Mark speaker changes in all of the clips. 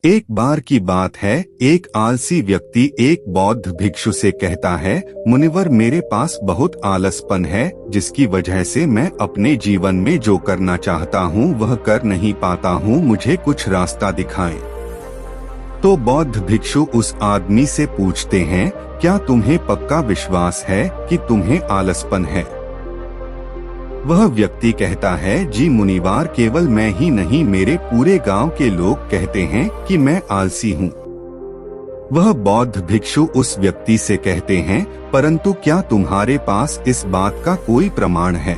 Speaker 1: एक बार की बात है, एक आलसी व्यक्ति एक बौद्ध भिक्षु से कहता है, मुनिवर मेरे पास बहुत आलसपन है, जिसकी वजह से मैं अपने जीवन में जो करना चाहता हूँ वह कर नहीं पाता हूँ, मुझे कुछ रास्ता दिखाएं। तो बौद्ध भिक्षु उस आदमी से पूछते हैं, क्या तुम्हें पक्का विश्वास है कि तुम्हें आलसपन है? वह व्यक्ति कहता है, जी मुनिवार, केवल मैं ही नहीं मेरे पूरे गांव के लोग कहते हैं कि मैं आलसी हूँ। वह बौद्ध भिक्षु उस व्यक्ति से कहते हैं, परंतु क्या तुम्हारे पास इस बात का कोई प्रमाण है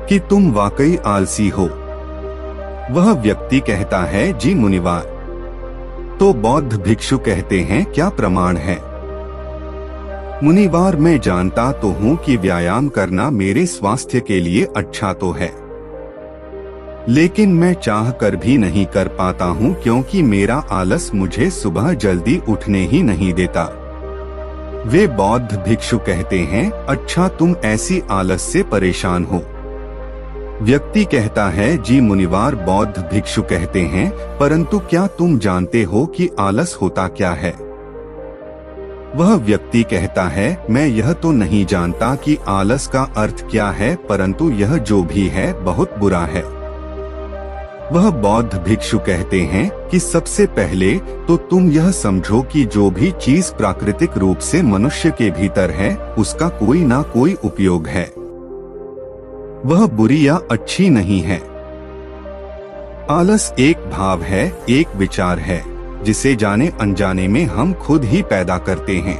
Speaker 1: कि तुम वाकई आलसी हो? वह व्यक्ति कहता है, जी मुनिवार। तो बौद्ध भिक्षु कहते हैं, क्या प्रमाण है? मुनिवार, मैं जानता तो हूँ कि व्यायाम करना मेरे स्वास्थ्य के लिए अच्छा तो है, लेकिन मैं चाह कर भी नहीं कर पाता हूँ क्योंकि मेरा आलस मुझे सुबह जल्दी उठने ही नहीं देता। वे बौद्ध भिक्षु कहते हैं, अच्छा तुम ऐसी आलस से परेशान हो? व्यक्ति कहता है, जी मुनिवार। बौद्ध भिक्षु कहते हैं, परंतु क्या तुम जानते हो कि आलस होता क्या है? वह व्यक्ति कहता है, मैं यह तो नहीं जानता कि आलस का अर्थ क्या है, परंतु यह जो भी है बहुत बुरा है। वह बौद्ध भिक्षु कहते हैं कि सबसे पहले तो तुम यह समझो कि जो भी चीज प्राकृतिक रूप से मनुष्य के भीतर है उसका कोई ना कोई उपयोग है, वह बुरी या अच्छी नहीं है। आलस एक भाव है, एक विचार है, जिसे जाने अनजाने में हम खुद ही पैदा करते हैं।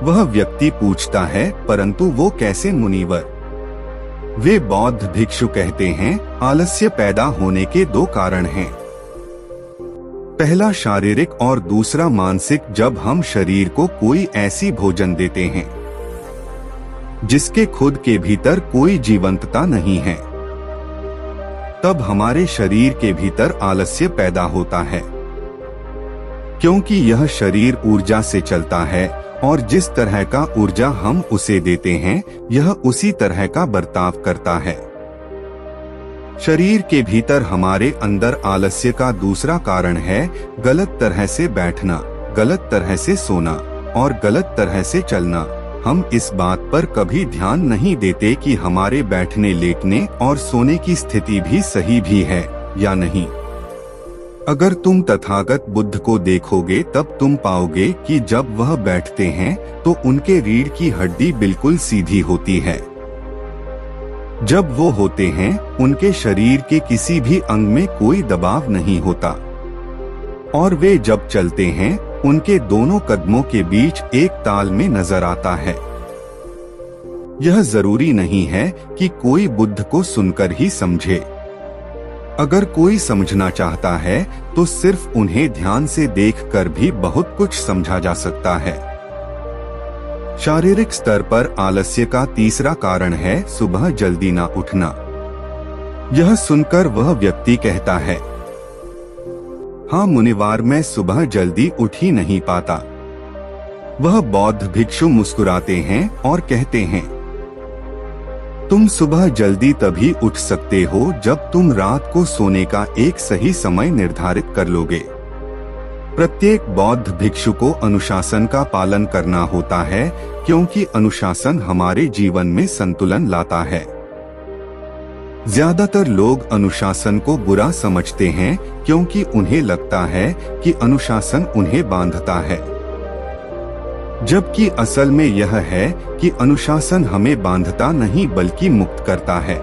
Speaker 1: वह व्यक्ति पूछता है, परंतु वो कैसे मुनिवर? वे बौद्ध भिक्षु कहते हैं, आलस्य पैदा होने के दो कारण हैं। पहला शारीरिक और दूसरा मानसिक। जब हम शरीर को कोई ऐसी भोजन देते हैं जिसके खुद के भीतर कोई जीवंतता नहीं है, तब हमारे शरीर के भीतर आलस्य पैदा होता है, क्योंकि यह शरीर ऊर्जा से चलता है और जिस तरह का ऊर्जा हम उसे देते हैं यह उसी तरह का बर्ताव करता है। शरीर के भीतर हमारे अंदर आलस्य का दूसरा कारण है गलत तरह से बैठना, गलत तरह से सोना और गलत तरह से चलना। हम इस बात पर कभी ध्यान नहीं देते कि हमारे बैठने, लेटने और सोने की स्थिति भी सही भी है या नहीं। अगर तुम तथागत बुद्ध को देखोगे तब तुम पाओगे कि जब वह बैठते हैं तो उनके रीढ़ की हड्डी बिल्कुल सीधी होती है। जब वो होते हैं उनके शरीर के किसी भी अंग में कोई दबाव नहीं होता, और वे जब चलते हैं उनके दोनों कदमों के बीच एक ताल में नजर आता है। यह जरूरी नहीं है कि कोई बुद्ध को सुनकर ही समझे। अगर कोई समझना चाहता है तो सिर्फ उन्हें ध्यान से देखकर भी बहुत कुछ समझा जा सकता है। शारीरिक स्तर पर आलस्य का तीसरा कारण है सुबह जल्दी ना उठना। यह सुनकर वह व्यक्ति कहता है, हाँ मुनिवार, मैं सुबह जल्दी उठ ही नहीं पाता। वह बौद्ध भिक्षु मुस्कुराते हैं और कहते हैं, तुम सुबह जल्दी तभी उठ सकते हो जब तुम रात को सोने का एक सही समय निर्धारित कर लोगे। प्रत्येक बौद्ध भिक्षु को अनुशासन का पालन करना होता है, क्योंकि अनुशासन हमारे जीवन में संतुलन लाता है। ज्यादातर लोग अनुशासन को बुरा समझते हैं क्योंकि उन्हें लगता है कि अनुशासन उन्हें बांधता है, जबकि असल में यह है कि अनुशासन हमें बांधता नहीं बल्कि मुक्त करता है।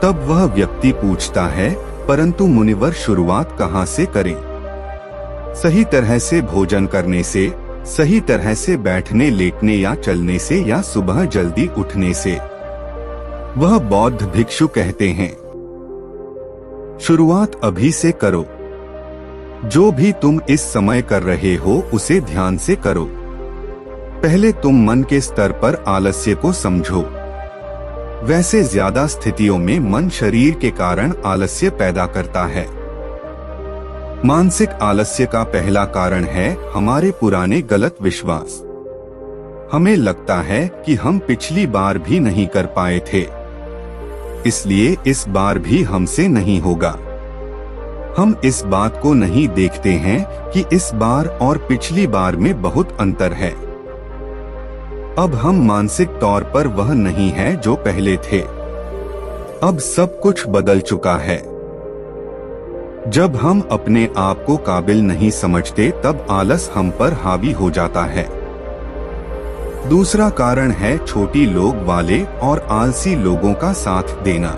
Speaker 1: तब वह व्यक्ति पूछता है, परंतु मुनिवर शुरुआत कहाँ से करें? सही तरह से भोजन करने से, सही तरह से बैठने, लेटने या चलने से, या सुबह जल्दी उठने से? वह बौद्ध भिक्षु कहते हैं, शुरुआत अभी से करो। जो भी तुम इस समय कर रहे हो उसे ध्यान से करो। पहले तुम मन के स्तर पर आलस्य को समझो। वैसे ज्यादा स्थितियों में मन शरीर के कारण आलस्य पैदा करता है। मानसिक आलस्य का पहला कारण है हमारे पुराने गलत विश्वास। हमें लगता है कि हम पिछली बार भी नहीं कर पाए थे, इसलिए इस बार भी हमसे नहीं होगा। हम इस बात को नहीं देखते हैं कि इस बार और पिछली बार में बहुत अंतर है। अब हम मानसिक तौर पर वह नहीं है जो पहले थे। अब सब कुछ बदल चुका है। जब हम अपने आप को काबिल नहीं समझते तब आलस हम पर हावी हो जाता है। दूसरा कारण है छोटी लोग वाले और आलसी लोगों का साथ देना।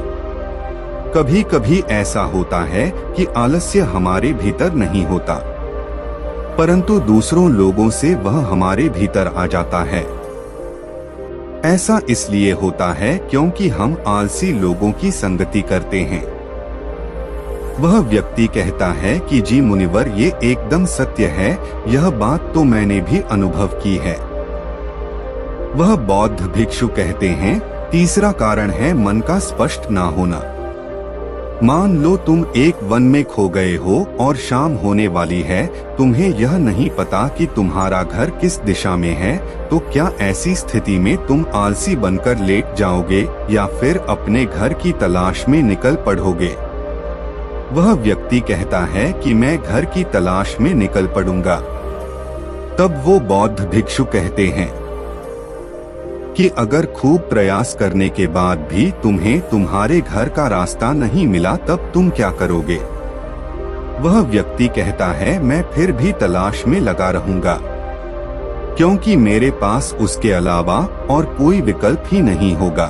Speaker 1: कभी कभी ऐसा होता है कि आलस्य हमारे भीतर नहीं होता, परंतु दूसरों लोगों से वह हमारे भीतर आ जाता है। ऐसा इसलिए होता है क्योंकि हम आलसी लोगों की संगति करते हैं। वह व्यक्ति कहता है कि जी मुनिवर, ये एकदम सत्य है, यह बात तो मैंने भी अनुभव की है। वह बौद्ध भिक्षु कहते हैं, तीसरा कारण है मन का स्पष्ट ना होना। मान लो तुम एक वन में खो गए हो और शाम होने वाली है, तुम्हें यह नहीं पता कि तुम्हारा घर किस दिशा में है, तो क्या ऐसी स्थिति में तुम आलसी बनकर लेट जाओगे या फिर अपने घर की तलाश में निकल पड़ोगे? वह व्यक्ति कहता है कि मैं घर की तलाश में निकल पड़ूंगा। तब वो बौद्ध भिक्षु कहते हैं कि अगर खूब प्रयास करने के बाद भी तुम्हें तुम्हारे घर का रास्ता नहीं मिला तब तुम क्या करोगे? वह व्यक्ति कहता है, मैं फिर भी तलाश में लगा रहूंगा, क्योंकि मेरे पास उसके अलावा और कोई विकल्प ही नहीं होगा।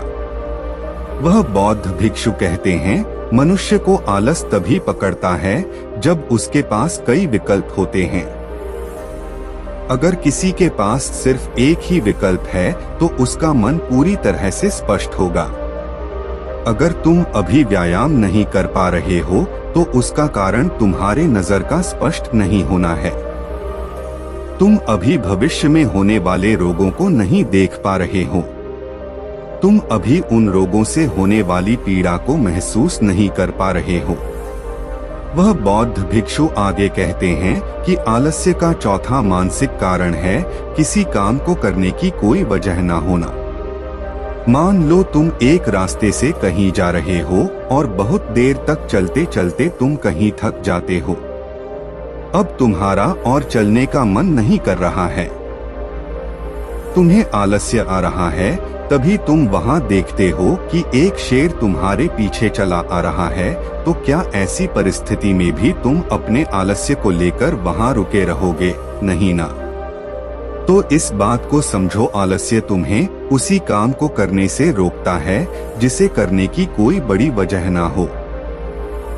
Speaker 1: वह बौद्ध भिक्षु कहते हैं, मनुष्य को आलस तभी पकड़ता है जब उसके पास कई विकल्प होते हैं। अगर किसी के पास सिर्फ एक ही विकल्प है तो उसका मन पूरी तरह से स्पष्ट होगा। अगर तुम अभी व्यायाम नहीं कर पा रहे हो तो उसका कारण तुम्हारे नजर का स्पष्ट नहीं होना है। तुम अभी भविष्य में होने वाले रोगों को नहीं देख पा रहे हो। तुम अभी उन रोगों से होने वाली पीड़ा को महसूस नहीं कर पा रहे हो। वह बौद्ध भिक्षु आगे कहते हैं कि आलस्य का चौथा मानसिक कारण है किसी काम को करने की कोई वजह न होना। मान लो तुम एक रास्ते से कहीं जा रहे हो और बहुत देर तक चलते चलते तुम कहीं थक जाते हो। अब तुम्हारा और चलने का मन नहीं कर रहा है, तुम्हें आलस्य आ रहा है। तभी तुम वहां देखते हो कि एक शेर तुम्हारे पीछे चला आ रहा है, तो क्या ऐसी परिस्थिति में भी तुम अपने आलस्य को लेकर वहां रुके रहोगे? नहीं ना। तो इस बात को समझो, आलस्य तुम्हें उसी काम को करने से रोकता है जिसे करने की कोई बड़ी वजह ना हो।